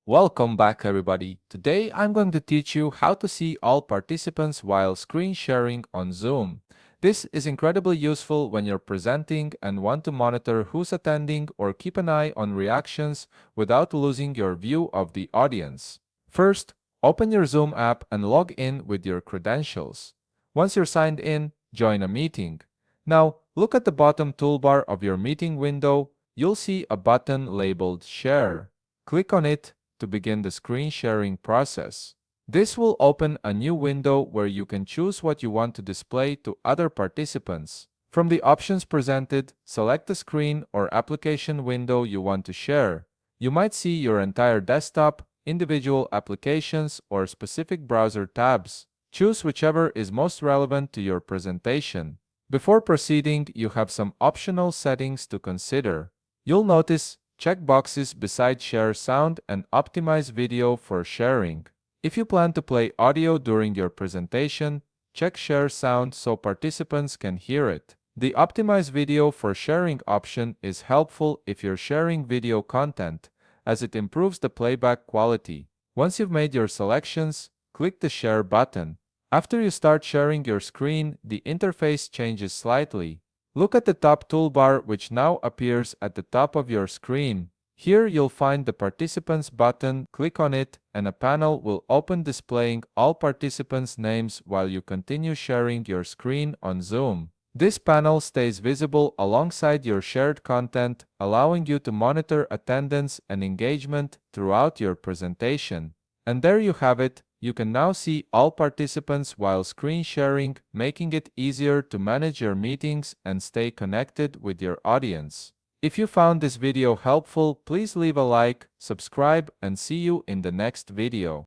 Welcome back, everybody. Today I'm going to teach you how to see all participants while screen sharing on Zoom. This is incredibly useful when you're presenting and want to monitor who's attending or keep an eye on reactions without losing your view of the audience. First, open your Zoom app and log in with your credentials. Once you're signed in, join a meeting. Now, look at the bottom toolbar of your meeting window. You'll see a button labeled Share. Click on it to begin the screen sharing process. This will open a new window where you can choose what you want to display to other participants. From the options presented, select the screen or application window you want to share. You might see your entire desktop, individual applications, or specific browser tabs. Choose whichever is most relevant to your presentation. Before proceeding, you have some optional settings to consider. You'll notice check boxes beside Share Sound and Optimize Video for sharing. If you plan to play audio during your presentation, check Share Sound so participants can hear it. The Optimize Video for sharing option is helpful if you're sharing video content, as it improves the playback quality. Once you've made your selections, click the Share button. After you start sharing your screen, the interface changes slightly. Look at the top toolbar, which now appears at the top of your screen. Here you'll find the Participants button. Click on it, and a panel will open displaying all participants' names while you continue sharing your screen on Zoom. This panel stays visible alongside your shared content, allowing you to monitor attendance and engagement throughout your presentation. And there you have it. You can now see all participants while screen sharing, making it easier to manage your meetings and stay connected with your audience. If you found this video helpful, please leave a like, subscribe, and see you in the next video.